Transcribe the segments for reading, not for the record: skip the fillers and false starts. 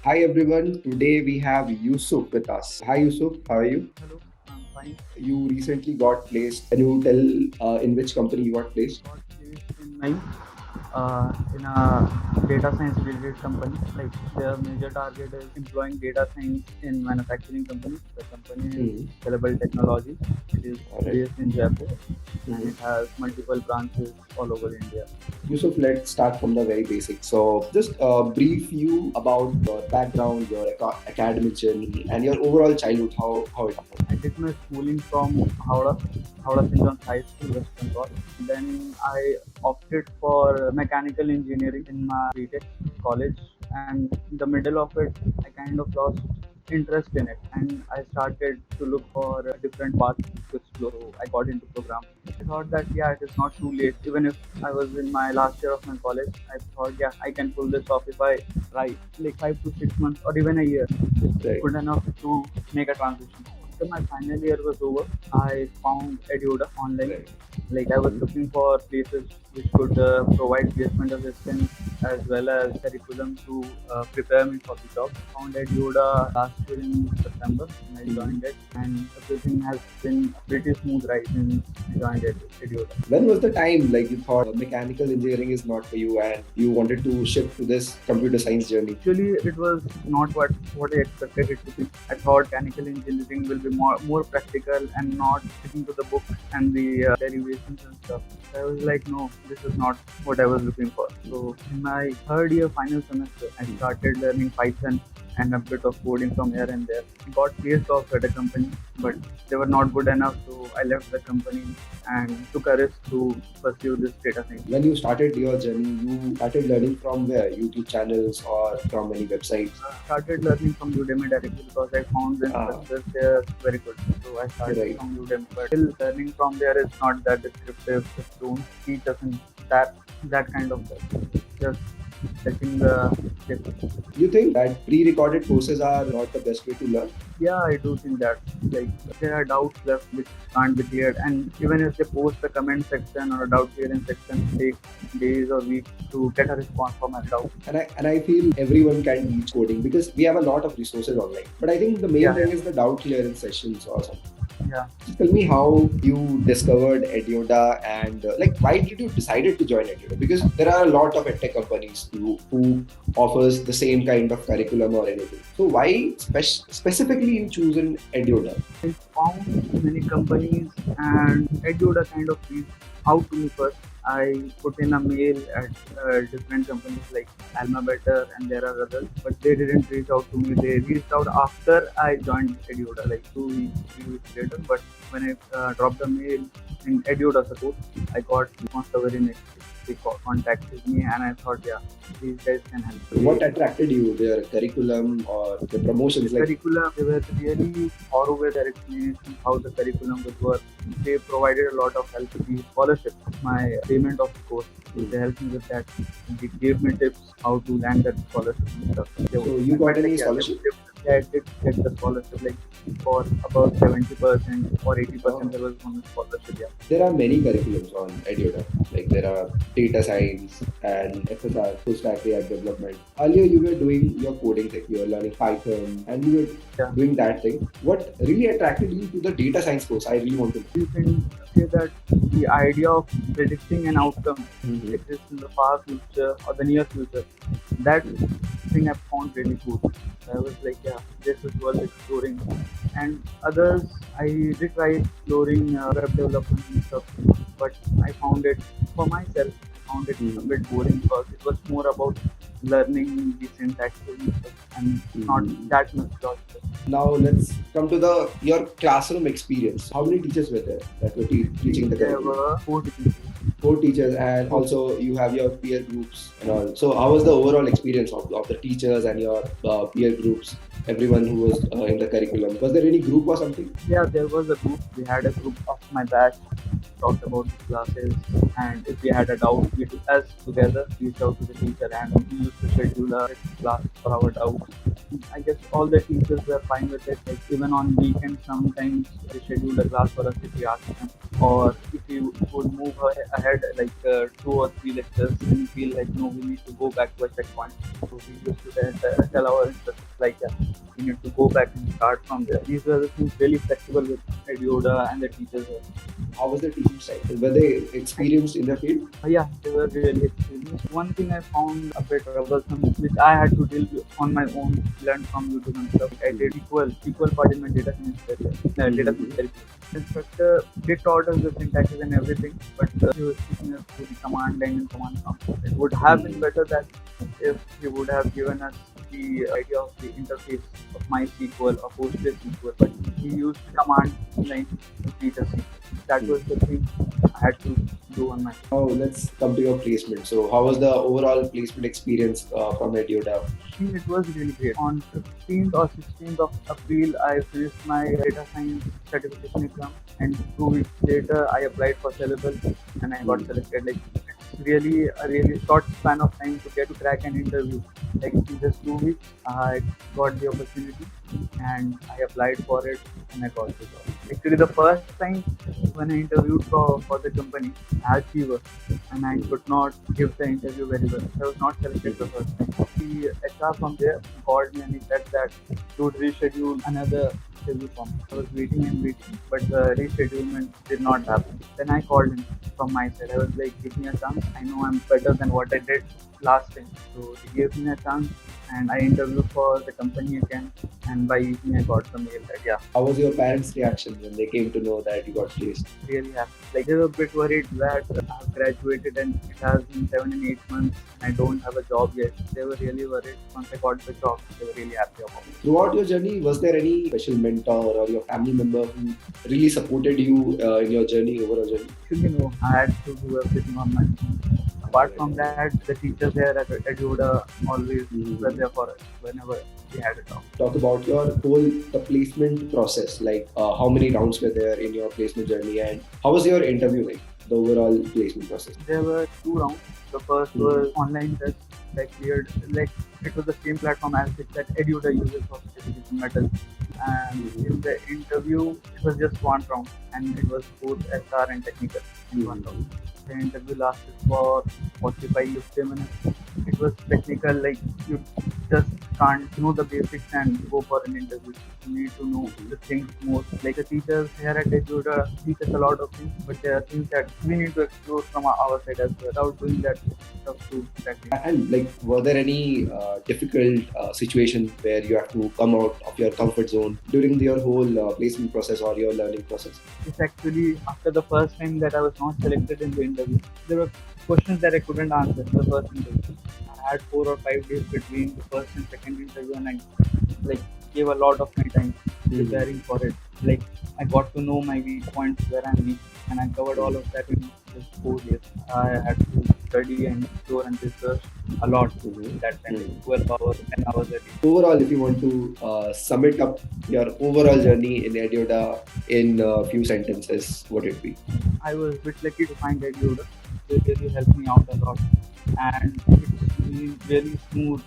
Hi everyone, today we have Yusuf with us. Hi Yusuf, how are you? Hello, I'm fine. You recently got placed. Can you tell in which company you got placed? Got placed in a data science related company. Like their major target is employing data science in manufacturing companies. The company is Hmm. Celebal Technology. It is All right. based in Jaipur and Mhm. it has multiple branches all over India. Yusuf, let's start from the very basics. So, just brief you about your background, your academic journey, and your overall childhood. How it happened. I did my schooling from Howrah St. John's High School, West Bengal. Then I opted for mechanical engineering in my BTech college, and in the middle of it, I kind of lost interest in it, and I started to look for a different path to explore. So I got into programming. I thought that yeah, it is not too late. Even if I was in my last year of my college, I thought yeah, I can pull this off if I try. Like 5 to 6 months or even a year is Right. good enough to make a transition. After my final year was over, I found Edyoda online. Right. Like I was looking for places which could provide placement assistance as well as curriculum to prepare me for the job. Found Edyoda last year in September and I Mhm. joined it, and everything has been a pretty smooth ride since I joined Edyoda. When was the time like you thought mechanical engineering is not for you and you wanted to shift to this computer science journey? Actually, it was not what I expected it to be. I thought mechanical engineering will be more practical and not sticking to the book and the derivations and stuff. I was like, no, this is not what I was looking for. So in my third year final semester, I started learning Python and a bit of coding from here and there. I got placed off at a company, but they were not good enough, so I left the company and took a risk to pursue this data science. When you started your journey, you started learning from where? YouTube channels or from any websites? Started learning from Udemy directly because I found the Ah, instructors there very good. So I started right. from Udemy, but still learning from there is not that descriptive. Just don't teach us in that kind of stuff. Just setting the tips. You think that pre-recorded courses are not the best way to learn? Yeah, I do think that like there are doubts left which can't be cleared, and even if they post a comment section or a doubt clearing section, it takes days or weeks to get a response from a doubt. And I feel everyone can teach coding because we have a lot of resources online. But I think the main Yeah, thing is the doubt clearance sessions or something. yeah. Just tell me how you discovered Edyoda and like why did you decided to join Edyoda? Because there are a lot of edtech companies who offers the same kind of curriculum or anything. So why specifically you chosen Edyoda? I found many companies and Edyoda kind of reached out to me first. I put in a mail at different companies like Alma Better and there are others, but they didn't reach out to me. They reached out after I joined Edyoda, like 2 weeks, 3 weeks later. But when I dropped the mail in Edyoda support, I got response the very next day. They contacted me and I thought, yeah, these guys can help. What attracted you? Their curriculum or the promotions? Like Curriculum, they were really thorough with their explanation how the curriculum would work. They provided a lot of help with the scholarship, my payment of the course. So they helped me with that. And they gave me tips how to land that scholarship and stuff. so, you got But any like yeah, scholarship? yeah, I did get the scholarship like for about 70% or 80% Oh. there was one scholarship. Yeah. There are many curriculums on Edyoda. Like there are data science and FSR, full stack React development. Earlier you were doing your coding thing. You were learning Python and you were Yeah. doing that thing. What really attracted you to the data science course? I really want to know. You can say that the idea of predicting an outcome Mhm. exists in the far future or the near future. That thing I found really cool. I was like, yeah, this is worth exploring. And others, I did try exploring web development and stuff, but I found it for myself. I found it a Mhm. bit boring because it was more about learning the syntax and stuff, and not Mhm. that much logical. Now let's come to the your classroom experience. How many teachers were there that were teaching the There curriculum? were four different Four teachers, and also you have your peer groups and all. So how was the overall experience of the teachers and your peer groups? Everyone who was in the curriculum. Was there any group or something? Yeah, there was a group. We had a group of my batch, talked about the classes, and if we had a doubt, us together reached out to the teacher and we used to schedule a class for our doubts. I guess all the teachers were fine with it. Like even on weekends, sometimes they scheduled a class for us if we asked them, or if we would move ahead like 2 or 3 lectures, and we feel like no, we need to go back to a checkpoint. So we used to tell our instructors like, yeah, we need to go back and start from there. These were the things really flexible with Edyoda and the teachers. How was the teaching style? Were they experienced in the field? Yeah, they were really experienced. One thing I found a bit troublesome, which I had to deal with on my own, learn from YouTube and stuff. I did equal part in my data science career, data science curriculum. Instructor did taught us the syntaxes and everything, but he was teaching us to the command line and command prompt. It would have been better that if he would have given us the idea of the interface of MySQL or PostgreSQL, but he used command line to teach us. That was the thing I had to do on my. Now let's come to your placement. So how was the overall placement experience from Edyoda? It was really great. On 15th or 16th of April, I finished my data science certification exam, and 2 weeks later, I applied for Celebal, and I got selected. Like it's really a really short span of time to get to crack an interview. Like in just 2 weeks, I got the opportunity, and I applied for it, and I got the job. Actually, the first time when I interviewed for the company, I had fever, and I could not give the interview very well. I was not selected the first time. The HR from there called me and he said that he would reschedule another interview for me. I was waiting and waiting, but the reschedulement did not happen. Then I called him from my side. I was like, give me a chance. I know I'm better than what I did last time. So he gave me a chance and I interviewed for the company again. And by evening, I got the mail that, yeah, How was your parents' reaction when they came to know that you got placed? really happy. Like they were a bit worried that I've graduated and it has been 7 and 8 months and I don't have a job yet. They were really worried. Once I got the job, they were really happy about it. Throughout your journey, was there any special mentor or your family member who really supported you in your journey, overall journey? Actually, no, I had to do everything on my own. Apart from that, the teachers there at Edyoda always were there for us whenever we had a talk. Talk about your the placement process. Like how many rounds were there in your placement journey, and how was your interview like? The overall placement process. There were 2 rounds. The first was online test. I cleared, like it was the same platform as it that Edyoda uses for certification metal. And in the interview, it was just 1 round, and it was both SR and technical in 1 round. The interview lasted for 45 to 50 minutes. It was technical, like you just can't know the basics and go for an interview. You need to know the things more. Like the teachers here at Edyoda teach us a lot of things, but there are things that we need to explore from our side as well. Without doing that, it's tough to practice. And like, were there any difficult situations where you have to come out of your comfort zone during your whole placement process or your learning process? It's actually after the first time that I was not selected in the interview. There were questions that I couldn't answer in the first interview. I had 4 or 5 days between the first and second interview, and I like gave a lot of my time preparing for it. Like I got to know my weak points where I'm weak, and I covered all of that in just 4 days. I had to study and explore and research a lot that time, like 12 hours, 10 hours a day. Overall, if you want to sum it up your overall journey in Edyoda in a few sentences, what would it be? I was a bit lucky to find Edyoda. They really helped me out a lot, and it's been really smooth,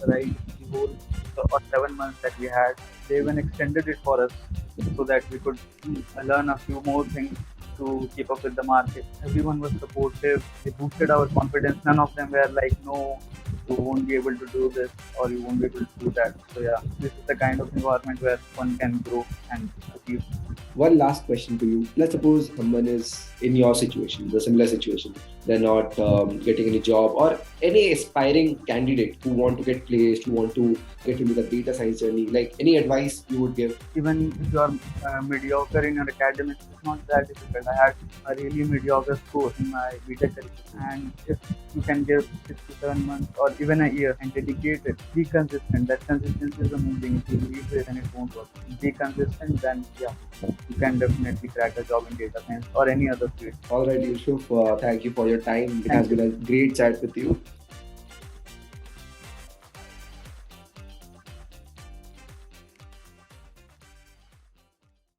right? The whole 7 months that we had, they even extended it for us so that we could learn a few more things to keep up with the market. Everyone was supportive. They boosted our confidence. None of them were like, no, you won't be able to do this or you won't be able to do that. So yeah, this is the kind of environment where one can grow and achieve. One last question to you. Let's suppose someone is in your situation, the similar situation. They're not getting any job, or any aspiring candidate who want to get placed, who want to get into the data science journey. Like any advice you would give? Even if you are mediocre in your academics, it's not that difficult. I had a really mediocre score in my BTech curriculum, and if you can give 6 to 7 months or even a year and dedicate it, be consistent. That consistency is the main thing. If you leave it and it won't work, be consistent, then yeah, you can definitely crack a job in data science or any other field. All right, Yusuf. Thank you for your time. It has been a great chat with you.